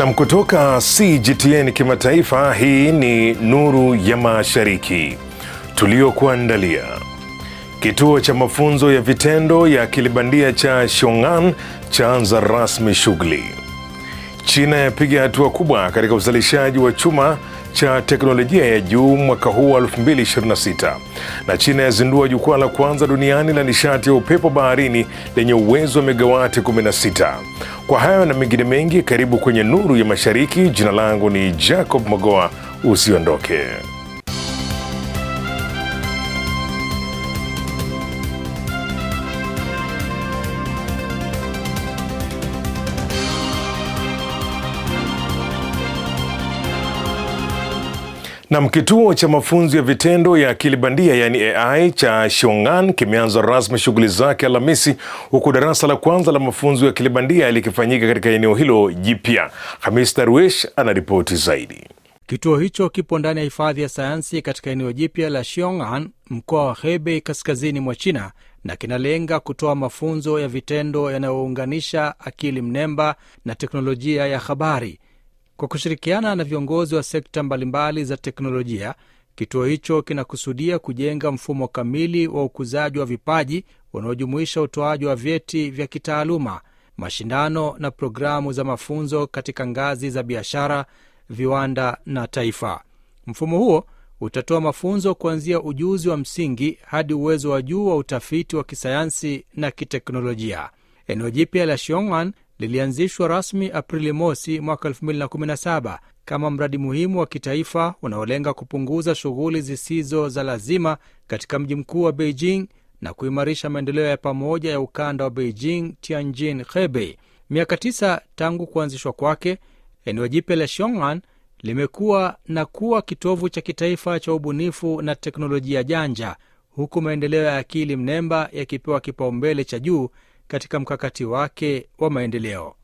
Na kutoka CGTN Kimataifa, hii ni Nuru ya Mashariki tuliokuandalia. Kituo cha mafunzo ya vitendo ya akili bandia cha Xiong'an chaanza rasmi shughuli. China yapiga hatua kubwa katika uzalishaji wa chuma cha teknolojia ya juu mwaka huu wa 2026. Na China yazindua jukwaa la kwanza duniani la nishati ya upepo baharini lenye uwezo wa megawati 16. Kwa hayo na mengine mengi, karibu kwenye Nuru ya Mashariki. Jina langu ni Jacob Magoa, usiondoke. Na kituo cha mafunzo ya vitendo ya akili bandia yani AI cha Xiong'an kimeanza rasmi shughuli zake Alhamisi, huku darasa la kwanza la mafunzo ya akili bandia likifanyika katika eneo hilo jipya. Hamis Darwish anaripoti zaidi. Kituo hicho kipo ndani ya hifadhi ya sayansi katika eneo jipya la Xiong'an, mkoa wa Hebei, kaskazini mwa China, na kinalenga kutoa mafunzo ya vitendo yanayounganisha akili mnemba na teknolojia ya habari. Kwa kushirikiana na viongozi wa sekta mbalimbali za teknolojia, kituo hicho kinakusudia kujenga mfumo kamili wa ukuzaji wa vipaji unaojumuisha utoaji wa vyeti vya kitaaluma, mashindano na programu za mafunzo katika ngazi za biashara, viwanda na taifa. Mfumo huo utatoa mafunzo kuanzia ujuzi wa msingi hadi uwezo wa juu wa utafiti wa kisayansi na kiteknolojia. Eneo jipya la Xiong'an lilianzishwa rasmi Aprili mosi mwaka 2017 kama mradi muhimu wa kitaifa unaolenga kupunguza shughuli zisizo za lazima katika mji mkuu wa Beijing na kuimarisha maendeleo ya pamoja ya ukanda wa Beijing, Tianjin, Hebei. Miaka 9 tangu kuanzishwa kwake, eneo jipya la Xiong'an limekuwa na kuwa kitovu cha kitaifa cha ubunifu na teknolojia janja, huku maendeleo ya akili mnemba yakipewa kipaumbele cha juu katika mkakati wake wa maendeleo.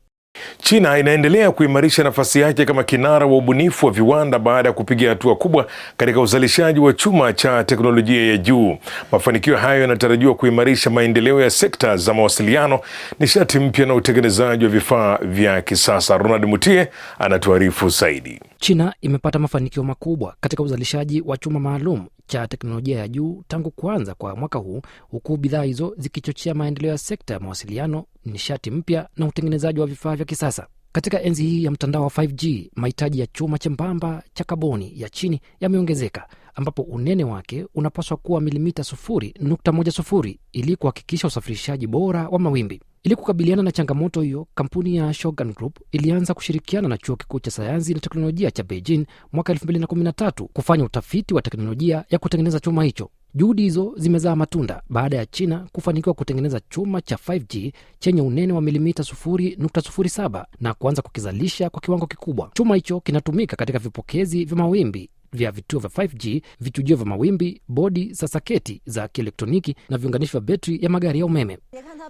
China inaendelea kuimarisha nafasi yake kama kinara wa ubunifu wa viwanda baada ya kupiga hatua kubwa katika uzalishaji wa chuma cha teknolojia ya juu. Mafanikio hayo yanatarajiwa kuimarisha maendeleo ya sekta za mawasiliano, nishati mpya na utengenezaji wa vifaa vya kisasa. Ronald Mutie anatuarifu zaidi. China imepata mafanikio makubwa katika uzalishaji wa chuma maalum cha teknolojia ya juu tangu kuanza kwa mwaka huu, huku bidhaa hizo zikichochea maendeleo ya sekta ya mawasiliano, nishati mpya na utengenezaji wa vifaa vya kisasa. Katika enzi hii ya mtandao wa 5G, mahitaji ya chuma chembamba cha kaboni ya chini yameongezeka, ambapo unene wake unapaswa kuwa milimita 0.10 ili kuhakikisha usafirishaji bora wa mawimbi. Ili kukabiliana na changamoto hiyo, kampuni ya Shogun Group ilianza kushirikiana na chuo kikuu cha sayansi na teknolojia cha Beijing mwaka 2013 kufanya utafiti wa teknolojia ya kutengeneza chuma hicho. Juhudi hizo zimezaa matunda baada ya China kufanikiwa kutengeneza chuma cha 5G chenye unene wa milimita 0.07 na kuanza kukizalisha kwa kiwango kikubwa. Chuma hicho kinatumika katika vipokezi vya mawimbi vya vituo vya 5G, vichujio vya mawimbi, bodi za saketi za kielektroniki na viunganishi vya betri ya magari ya umeme.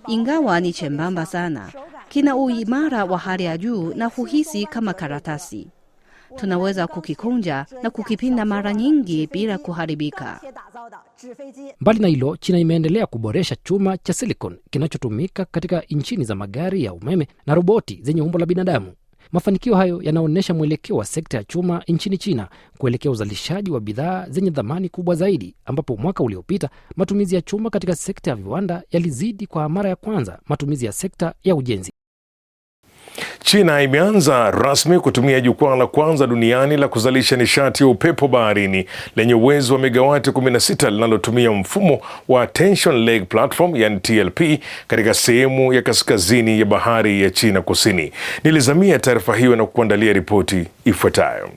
Ingawa ni chembamba sana, kina uimara wa hali ya juu na huhisi kama karatasi. Tunaweza kukikunja na kukipinda mara nyingi bila kuharibika. Mbali na hilo, China imeendelea kuboresha chuma cha silicon kinachotumika katika injini za magari ya umeme na roboti zenye umbo la binadamu. Mafanikio hayo yanaonyesha mwelekeo wa sekta ya chuma nchini China kuelekea uzalishaji wa bidhaa zenye dhamani kubwa zaidi, ambapo mwaka uliopita matumizi ya chuma katika sekta ya viwanda yalizidi kwa mara ya kwanza matumizi ya sekta ya ujenzi. China imeanza rasmi kutumia jukwaa la kwanza duniani la kuzalisha nishati ya upepo baharini lenye uwezo wa megawati 16 linalotumia mfumo wa Tension Leg Platform yani TLP katika sehemu ya kaskazini ya bahari ya China Kusini. Nilizamia taarifa hiyo na kuandalia ripoti ifuatayo.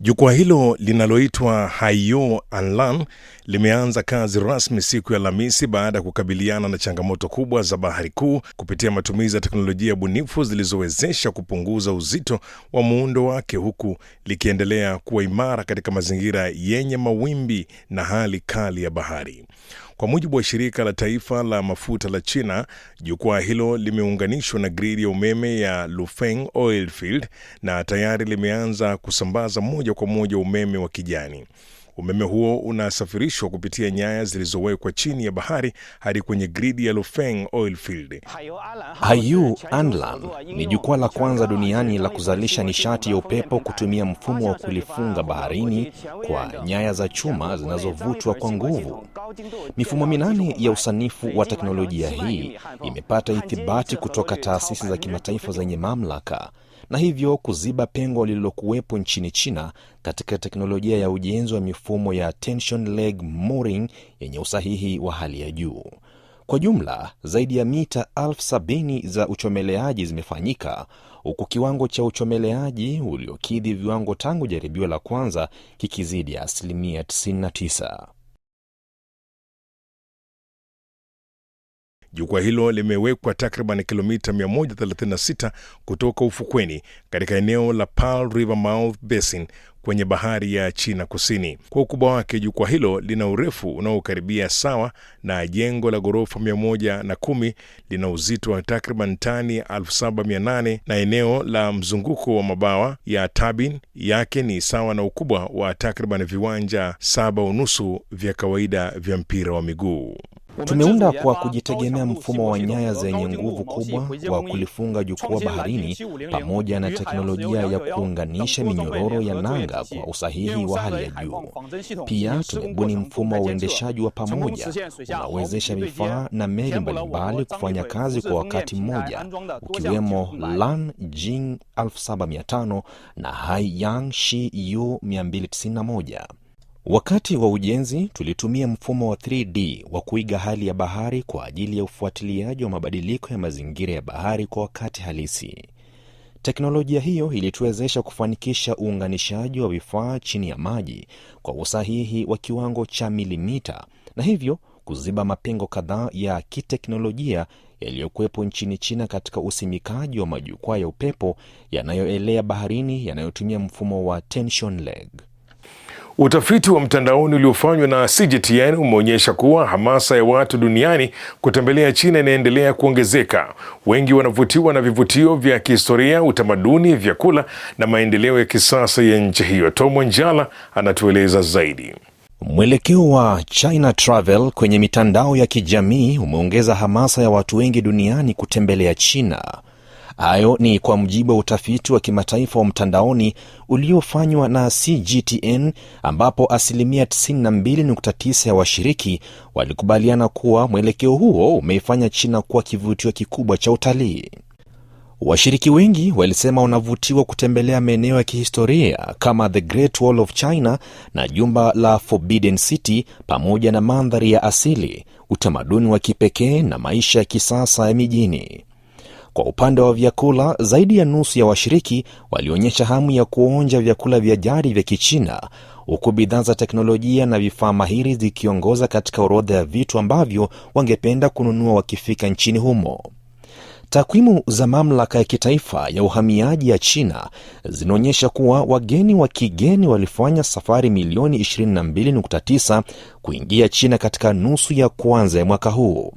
Jukwaa hilo linaloitwa Haiyo Anlan limeanza kazi rasmi siku ya Alhamisi baada ya kukabiliana na changamoto kubwa za bahari kuu kupitia matumizi ya teknolojia bunifu zilizowezesha kupunguza uzito wa muundo wake, huku likiendelea kuwa imara katika mazingira yenye mawimbi na hali kali ya bahari. Kwa mujibu wa shirika la taifa la mafuta la China, jukwaa hilo limeunganishwa na gridi ya umeme ya Lufeng Oilfield na tayari limeanza kusambaza moja kwa moja umeme wa kijani. Umeme huo unasafirishwa kupitia nyaya zilizowekwa chini ya bahari hadi kwenye gridi ya Lufeng Oil Field. Haiyu Anlan ni jukwaa la kwanza duniani la kuzalisha nishati ya upepo kutumia mfumo wa kulifunga baharini kwa nyaya za chuma zinazovutwa kwa nguvu. Mifumo 8 ya usanifu wa teknolojia hii imepata ithibati kutoka taasisi za kimataifa zenye mamlaka, na hivyo kuziba pengo lililokuwepo nchini China katika teknolojia ya ujenzi wa mifumo ya tension leg mooring yenye usahihi wa hali ya juu. Kwa jumla, zaidi ya mita 70,000 za uchomeleaji zimefanyika, huku kiwango cha uchomeleaji uliokidhi viwango tangu jaribio la kwanza kikizidi asilimia 99. Jukwaa hilo limewekwa takriban kilomita 136 kutoka ufukweni katika eneo la Pearl River Mouth Basin kwenye bahari ya China Kusini. Kwa ukubwa wake, jukwaa hilo lina urefu unaokaribia sawa na jengo la ghorofa 110, lina uzito wa takriban tani 7,800 na eneo la mzunguko wa mabawa ya turbine yake ni sawa na ukubwa wa takriban viwanja 7.5 vya kawaida vya mpira wa miguu. Tumeunda kwa kujitegemea mfumo wa nyaya zenye nguvu kubwa wa kulifunga jukwaa baharini pamoja na teknolojia ya kuunganisha minyororo ya nanga kwa usahihi wa hali ya juu. Pia tumebuni mfumo wa uendeshaji wa pamoja unaowezesha vifaa na meli mbalimbali kufanya kazi kwa wakati mmoja, ukiwemo Lanjing 7500 na Haiyang Shiyu 291. Wakati wa ujenzi tulitumia mfumo wa 3D wa kuiga hali ya bahari kwa ajili ya ufuatiliaji wa mabadiliko ya mazingira ya bahari kwa wakati halisi. Teknolojia hiyo ilituwezesha kufanikisha uunganishaji wa vifaa chini ya maji kwa usahihi wa kiwango cha milimita, na hivyo kuziba mapengo kadhaa ya kiteknolojia yaliyokuwepo nchini China katika usimikaji wa majukwaa ya upepo yanayoelea baharini yanayotumia mfumo wa tension leg. Utafiti wa mtandaoni uliofanywa na CGTN umeonyesha kuwa hamasa ya watu duniani kutembelea China inaendelea kuongezeka. Wengi wanavutiwa na vivutio vya kihistoria, utamaduni, vyakula na maendeleo ya kisasa ya nchi hiyo. Tom Njala anatueleza zaidi. Mwelekeo wa China Travel kwenye mitandao ya kijamii umeongeza hamasa ya watu wengi duniani kutembelea China. Hayo ni kwa mujibu wa utafiti wa kimataifa wa mtandaoni uliofanywa na CGTN, ambapo asilimia 92.9 ya washiriki walikubaliana kuwa mwelekeo huo umeifanya China kuwa kivutio kikubwa cha utalii. Washiriki wengi walisema wanavutiwa kutembelea maeneo ya kihistoria kama The Great Wall of China na jumba la Forbidden City, pamoja na mandhari ya asili, utamaduni wa kipekee na maisha ya kisasa ya mijini. Kwa upande wa vyakula, zaidi ya nusu ya washiriki walionyesha hamu ya kuonja vyakula vya jadi vya Kichina, huku bidhaa za teknolojia na vifaa mahiri zikiongoza katika orodha ya vitu ambavyo wangependa kununua wakifika nchini humo. Takwimu za mamlaka ya kitaifa ya uhamiaji ya China zinaonyesha kuwa wageni wa kigeni walifanya safari milioni 22.9 kuingia China katika nusu ya kwanza ya mwaka huu.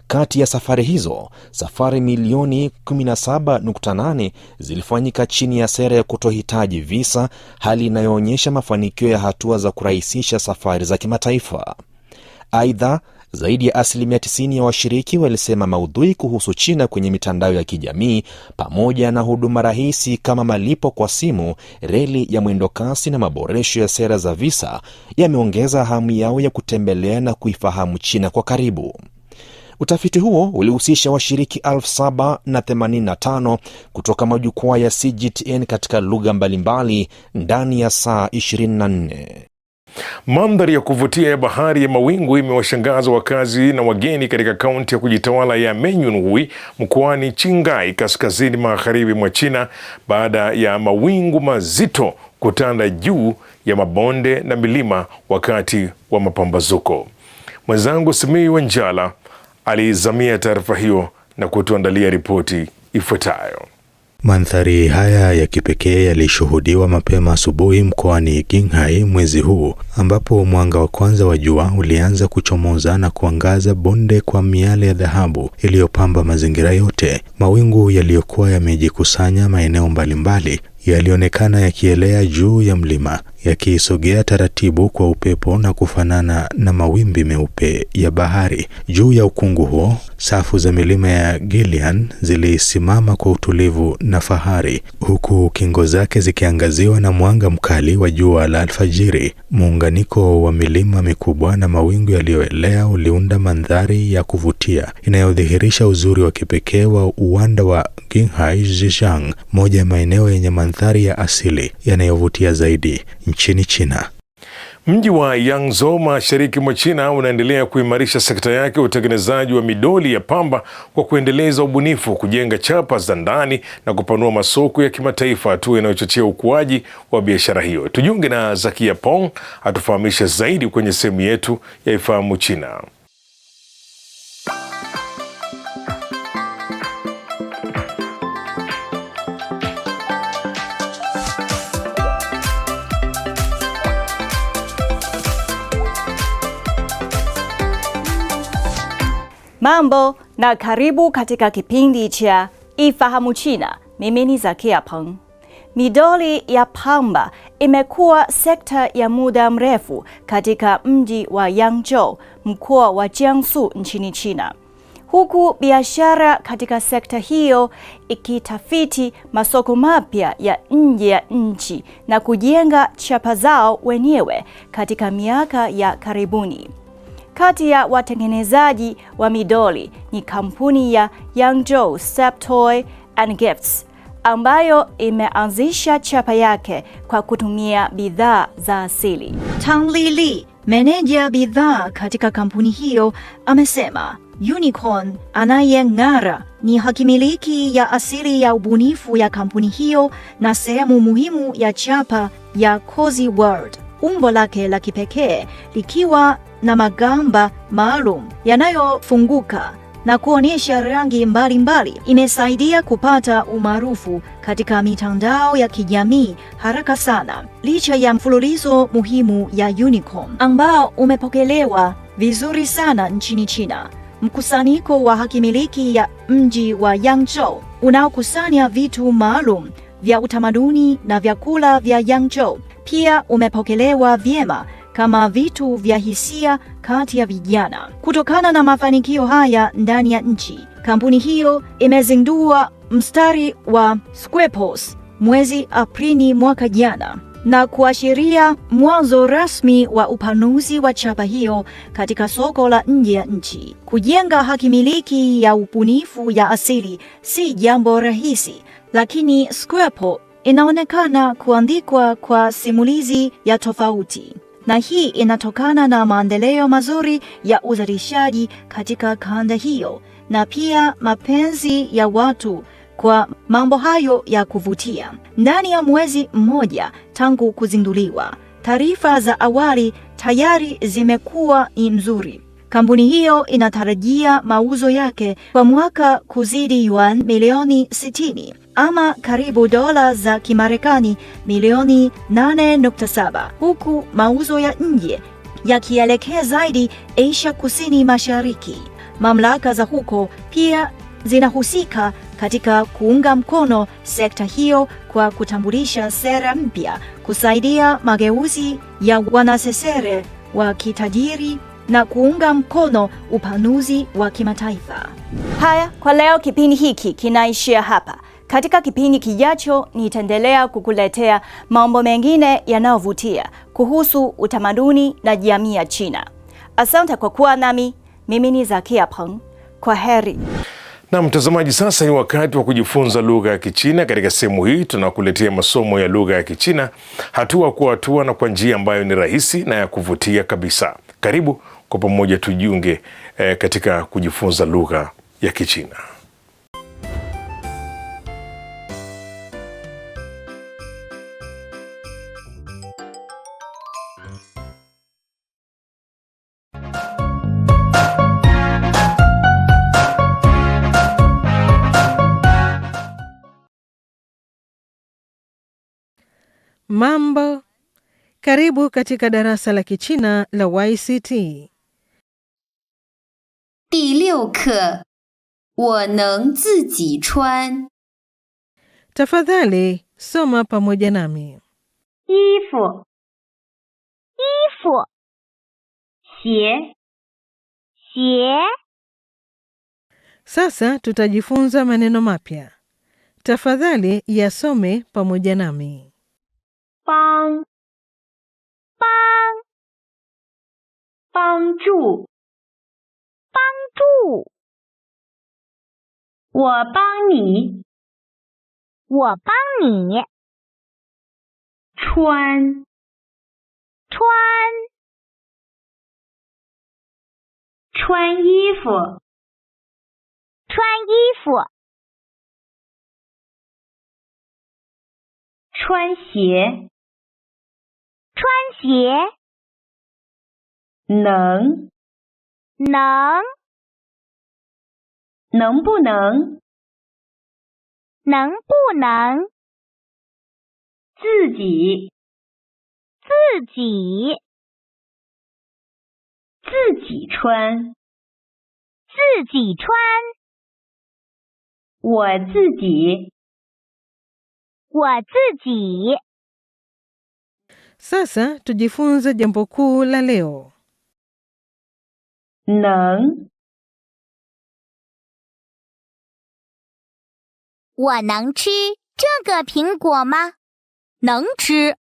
Kati ya safari hizo, safari milioni 17.8 zilifanyika chini ya sera ya kutohitaji visa, hali inayoonyesha mafanikio ya hatua za kurahisisha safari za kimataifa. Aidha, zaidi ya asilimia 90 ya washiriki walisema maudhui kuhusu China kwenye mitandao ya kijamii, pamoja na huduma rahisi kama malipo kwa simu, reli ya mwendokasi na maboresho ya sera za visa yameongeza hamu yao ya kutembelea na kuifahamu China kwa karibu. Utafiti huo ulihusisha washiriki 785 kutoka majukwaa ya CGTN katika lugha mbalimbali ndani ya saa 24. Mandhari ya kuvutia ya bahari ya mawingu imewashangaza wakazi na wageni katika kaunti ya kujitawala ya Menyunhui mkoani Qinghai, kaskazini magharibi mwa China, baada ya mawingu mazito kutanda juu ya mabonde na milima wakati wa mapambazuko. Mwenzangu Simiyu Wanjala alizamia taarifa hiyo na kutuandalia ripoti ifuatayo. Mandhari haya ya kipekee yalishuhudiwa mapema asubuhi mkoani Qinghai mwezi huu, ambapo mwanga wa kwanza wa jua ulianza kuchomoza na kuangaza bonde kwa miale ya dhahabu iliyopamba mazingira yote. Mawingu yaliyokuwa yamejikusanya maeneo mbalimbali yalionekana yakielea juu ya mlima, yakisogea taratibu kwa upepo na kufanana na mawimbi meupe ya bahari. Juu ya ukungu huo, safu za milima ya Gilian zilisimama kwa utulivu na fahari, huku kingo zake zikiangaziwa na mwanga mkali wa jua la alfajiri. Muunganiko wa milima mikubwa na mawingu yaliyoelea uliunda mandhari ya kuvutia inayodhihirisha uzuri wa kipekee wa uwanda wa Qinghai Zhejiang, moja ya maeneo yenye mandhari ya asili yanayovutia zaidi nchini China. Mji wa Yangzhou mashariki mwa China unaendelea kuimarisha sekta yake utengenezaji wa midoli ya pamba kwa kuendeleza ubunifu, kujenga chapa za ndani na kupanua masoko ya kimataifa, hatua inayochochea ukuaji wa biashara hiyo. Tujiunge na Zakia Pong atufahamishe zaidi kwenye sehemu yetu ya Ifahamu China. Mambo na karibu katika kipindi cha Ifahamu China. Mimi ni Zakia Peng. Midoli ya pamba imekuwa sekta ya muda mrefu katika mji wa Yangzhou, mkoa wa Jiangsu nchini China. Huku biashara katika sekta hiyo ikitafiti masoko mapya ya nje ya nchi na kujenga chapa zao wenyewe katika miaka ya karibuni. Kati ya watengenezaji wa midoli ni kampuni ya Yangzhou Step Toy and Gifts ambayo imeanzisha chapa yake kwa kutumia bidhaa za asili. Tang Lili, meneja bidhaa katika kampuni hiyo, amesema unicorn anayeng'ara ni hakimiliki ya asili ya ubunifu ya kampuni hiyo na sehemu muhimu ya chapa ya Cozy World. Umbo lake la kipekee likiwa na magamba maalum yanayofunguka na kuonyesha rangi mbalimbali imesaidia kupata umaarufu katika mitandao ya kijamii haraka sana, licha ya mfululizo muhimu ya unicorn ambao umepokelewa vizuri sana nchini China. Mkusanyiko wa hakimiliki ya mji wa Yangzhou unaokusanya vitu maalum vya utamaduni na vyakula vya Yangzhou pia umepokelewa vyema kama vitu vya hisia kati ya vijana. Kutokana na mafanikio haya ndani ya nchi, kampuni hiyo imezindua mstari wa Squarepost mwezi Aprili mwaka jana na kuashiria mwanzo rasmi wa upanuzi wa chapa hiyo katika soko la nje ya nchi. Kujenga hakimiliki ya ubunifu ya asili si jambo rahisi, lakini Squarepost inaonekana kuandikwa kwa simulizi ya tofauti. Na hii inatokana na maendeleo mazuri ya uzalishaji katika kanda hiyo na pia mapenzi ya watu kwa mambo hayo ya kuvutia. Ndani ya mwezi mmoja tangu kuzinduliwa, taarifa za awali tayari zimekuwa nzuri. Kampuni hiyo inatarajia mauzo yake kwa mwaka kuzidi yuan milioni 60 ama karibu dola za Kimarekani milioni 8.7, huku mauzo ya nje yakielekea zaidi Asia Kusini Mashariki. Mamlaka za huko pia zinahusika katika kuunga mkono sekta hiyo kwa kutambulisha sera mpya, kusaidia mageuzi ya wanasesere wa kitajiri na kuunga mkono upanuzi wa kimataifa. Haya, kwa leo kipindi hiki kinaishia hapa. Katika kipindi kijacho nitaendelea kukuletea mambo mengine yanayovutia kuhusu utamaduni na jamii ya China. Asante kwa kuwa nami. Mimi ni Zakia Peng. Kwa heri. Na mtazamaji, sasa ni wakati wa kujifunza lugha ya Kichina. Katika sehemu hii tunakuletea masomo ya lugha ya Kichina hatua kwa hatua na kwa njia ambayo ni rahisi na ya kuvutia kabisa. Karibu kwa pamoja tujiunge katika kujifunza lugha ya Kichina. Mambo, karibu katika darasa la Kichina la YCT. 第6课，我能自己穿。 Tafadhali Soma pamoja nami. 衣服，衣服，鞋，鞋， Sasa tutajifunza maneno mapya. Tafadhali yasome pamoja nami. 帮，帮，帮助，帮助，我帮你，我帮你，穿，穿，穿衣服，穿衣服，穿鞋，穿鞋，能，能，能不能，能不能，自己，自己，自己穿，自己穿，我自己，我自己。 Sasa tujifunze jambo kuu la leo. 能，我能吃这个苹果吗？能吃。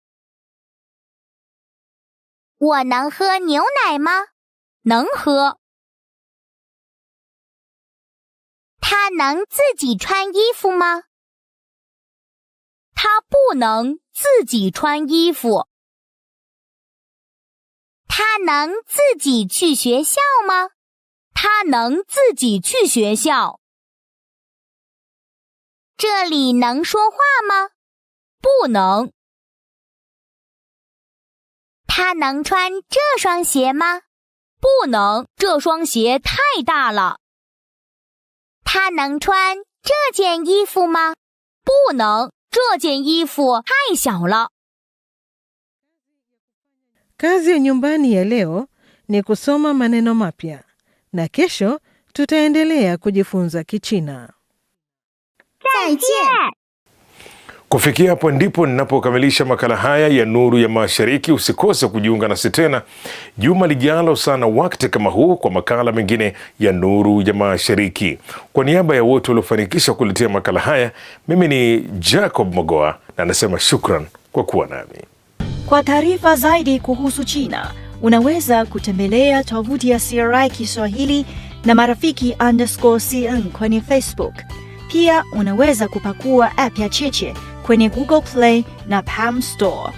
我能喝牛奶吗？能喝。他能自己穿衣服吗？他不能自己穿衣服。他能自己去学校吗？他能自己去学校。这里能说话吗？不能。他能穿这双鞋吗？不能，这双鞋太大了。他能穿这件衣服吗？不能，这件衣服太小了。 Kazi ya nyumbani ya leo ni kusoma maneno mapya, na kesho tutaendelea kujifunza Kichina. 再见。 Kufikia hapo ndipo ninapokamilisha makala haya ya Nuru ya Mashariki. Usikose kujiunga nasi tena juma lijalo sana wakati kama huu kwa makala mengine ya Nuru ya Mashariki. Kwa niaba ya wote waliofanikisha kuletea makala haya, mimi ni Jacob Mogoa na nasema shukran kwa kuwa nami. Kwa taarifa zaidi kuhusu China, unaweza kutembelea tovuti ya CRI Kiswahili na marafiki_CN kwenye Facebook. Pia unaweza kupakua app ya Cheche kwenye Google Play na Palm Store.